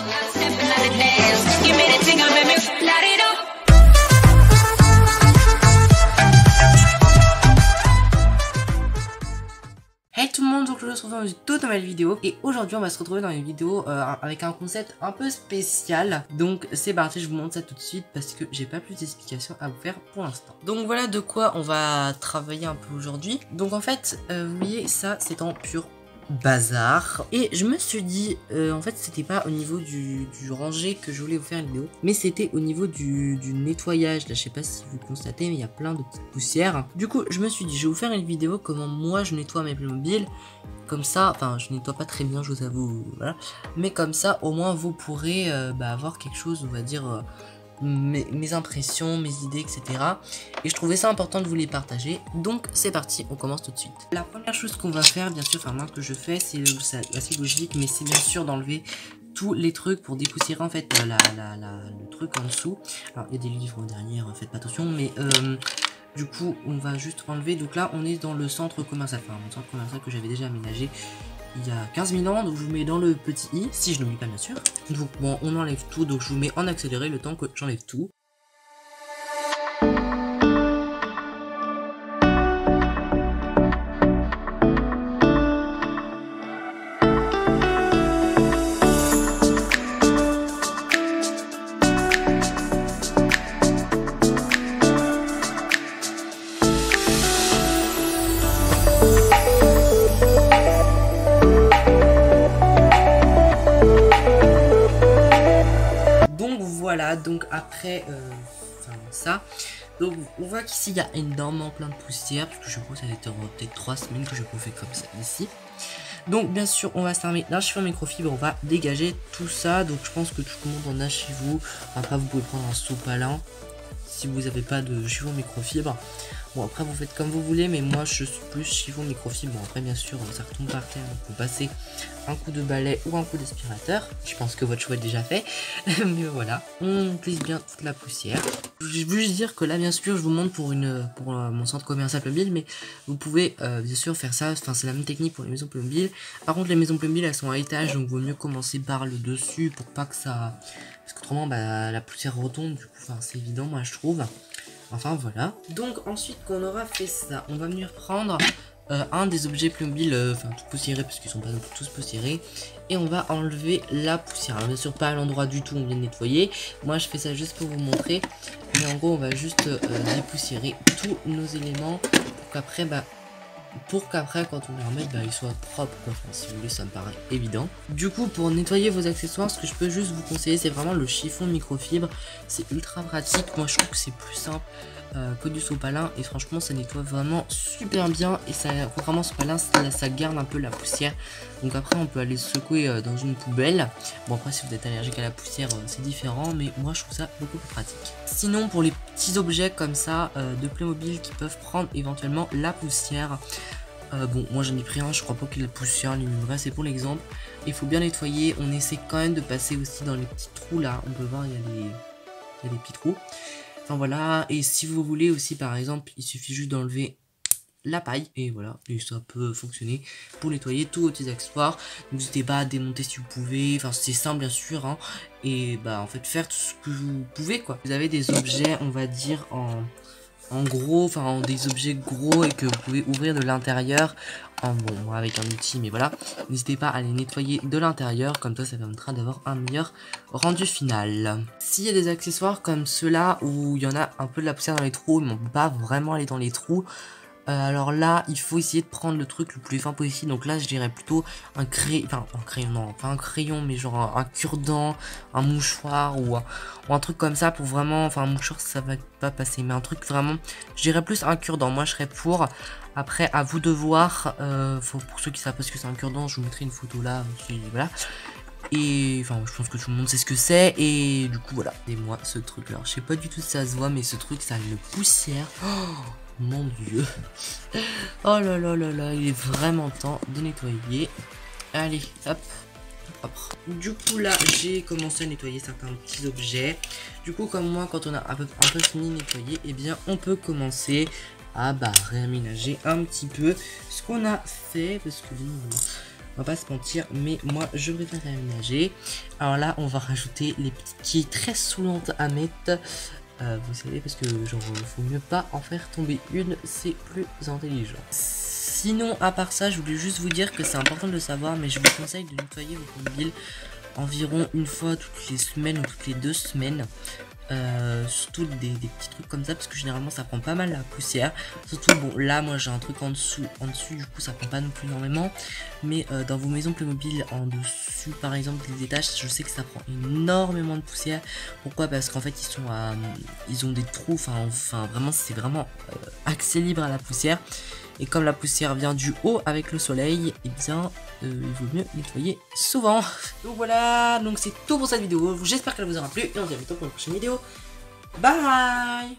Hey tout le monde, donc je vous retrouve dans une toute nouvelle vidéo et aujourd'hui on va se retrouver dans une vidéo avec un concept un peu spécial. Donc c'est parti, je vous montre ça tout de suite parce que j'ai pas plus d'explications à vous faire pour l'instant. Donc voilà de quoi on va travailler un peu aujourd'hui. Donc en fait, vous voyez ça c'est en pur bazar et je me suis dit en fait c'était pas au niveau du rangé que je voulais vous faire une vidéo, mais c'était au niveau du nettoyage. Là je sais pas si vous constatez mais il y a plein de petites poussières. Du coup je me suis dit je vais vous faire une vidéo comment moi je nettoie mes Playmobil. Comme ça, enfin je nettoie pas très bien je vous avoue, voilà, mais comme ça au moins vous pourrez avoir quelque chose, on va dire mes impressions, mes idées, etc. Et je trouvais ça important de vous les partager. Donc c'est parti, on commence tout de suite. La première chose qu'on va faire, bien sûr, enfin moi que je fais, c'est assez logique, mais c'est bien sûr d'enlever tous les trucs pour dépoussiérer en fait le truc en dessous. Alors il y a des livres derrière, faites pas attention, mais du coup on va juste enlever. Donc là on est dans le centre commercial, enfin mon centre commercial que j'avais déjà aménagé il y a 15 000 ans, donc je vous mets dans le petit i, si je n'oublie pas bien sûr. Donc bon, on enlève tout, donc je vous mets en accéléré le temps que j'enlève tout. Voilà, donc après ça, donc on voit qu'ici il y a énormément plein de poussière, parce que je pense que ça va être peut-être 3 semaines que je fais comme ça ici. Donc bien sûr on va s'armer d'un chiffon microfibre, on va dégager tout ça. Donc je pense que tout le monde en a chez vous. Après vous pouvez prendre un sopalin si vous n'avez pas de chiffon microfibre. Bon après vous faites comme vous voulez, mais moi je suis plus chiffon microfibre. Bon après bien sûr ça retombe par terre, donc vous passez un coup de balai ou un coup d'aspirateur. Je pense que votre choix est déjà fait. Mais voilà, on glisse bien toute la poussière. Je veux juste dire que là bien sûr je vous montre pour mon centre commercial Playmobil, mais vous pouvez bien sûr faire ça. Enfin c'est la même technique pour les maisons Playmobil. Par contre les maisons Playmobil elles sont à étage, donc vaut mieux commencer par le dessus pour pas que ça, parce qu'autrement la poussière retombe. Du coup enfin c'est évident moi je trouve. Enfin voilà. Donc ensuite qu'on aura fait ça, on va venir prendre un des objets Playmobil, enfin tout poussiéré parce qu'ils sont pas tous poussiérés, et on va enlever la poussière. Alors bien sûr pas à l'endroit du tout où on vient de nettoyer. Moi je fais ça juste pour vous montrer. Mais en gros on va juste dépoussiérer tous nos éléments pour qu'après quand on les remette ils soient propres quoi. Enfin, si vous voulez ça me paraît évident. Du coup pour nettoyer vos accessoires, ce que je peux juste vous conseiller c'est vraiment le chiffon microfibre. C'est ultra pratique, moi je trouve que c'est plus simple que du sopalin, et franchement ça nettoie vraiment super bien. Et ça, contrairement au sopalin, ça garde un peu la poussière, donc après on peut aller secouer dans une poubelle. Bon après si vous êtes allergique à la poussière c'est différent, mais moi je trouve ça beaucoup plus pratique. Sinon pour les petits objets comme ça de Playmobil qui peuvent prendre éventuellement la poussière, bon moi j'en ai pris un, je crois pas qu'il y ait la poussière ni le vrai, c'est pour l'exemple. Il faut bien nettoyer, on essaie quand même de passer aussi dans les petits trous là, on peut voir il y a des petits trous. Enfin voilà, et si vous voulez aussi par exemple, il suffit juste d'enlever la paille et voilà, et ça peut fonctionner pour nettoyer tous vos petits accessoires. N'hésitez pas à démonter si vous pouvez, enfin c'est simple bien sûr hein, et en fait faire tout ce que vous pouvez quoi. Vous avez des objets on va dire en gros, enfin des objets gros et que vous pouvez ouvrir de l'intérieur, bon moi avec un outil, mais voilà, n'hésitez pas à les nettoyer de l'intérieur, comme ça permettra d'avoir un meilleur rendu final. S'il y a des accessoires comme ceux-là où il y en a un peu de la poussière dans les trous mais on peut pas vraiment aller dans les trous, alors là il faut essayer de prendre le truc le plus fin possible. Donc là je dirais plutôt un crayon, non pas un crayon mais genre un cure-dent, un mouchoir ou un truc comme ça pour vraiment, enfin un mouchoir ça va pas passer, mais un truc vraiment, je dirais plus un cure-dent, moi je serais pour. Après à vous de voir, pour ceux qui savent pas ce que c'est un cure-dent, je vous mettrai une photo là, voilà. Et enfin je pense que tout le monde sait ce que c'est, et du coup voilà. Et moi ce truc là, je sais pas du tout si ça se voit, mais ce truc ça a une poussière. Oh mon dieu. Oh là là là là, il est vraiment temps de nettoyer. Allez, hop, propre. Du coup là, j'ai commencé à nettoyer certains petits objets. Du coup comme moi, quand on a un peu fini de nettoyer, et bien on peut commencer à réaménager un petit peu ce qu'on a fait. Parce que va pas se mentir, mais moi je préfère aménager. Alors là on va rajouter les petites quilles très saoulantes à mettre. Vous savez, parce que genre faut mieux pas en faire tomber une, c'est plus intelligent. Sinon à part ça, je voulais juste vous dire que c'est important de le savoir, mais je vous conseille de nettoyer votre mobile environ une fois toutes les semaines ou toutes les 2 semaines. Surtout des petits trucs comme ça, parce que généralement ça prend pas mal la poussière. Surtout bon là moi j'ai un truc en dessus du coup ça prend pas non plus énormément. Mais dans vos maisons Playmobil en dessus par exemple des étages, je sais que ça prend énormément de poussière. Pourquoi? Parce qu'en fait ils ont des trous, enfin vraiment c'est vraiment accès libre à la poussière. Et comme la poussière vient du haut avec le soleil, et bien il vaut mieux nettoyer souvent. Donc voilà, donc c'est tout pour cette vidéo. J'espère qu'elle vous aura plu et on se dit à bientôt pour une prochaine vidéo. Bye.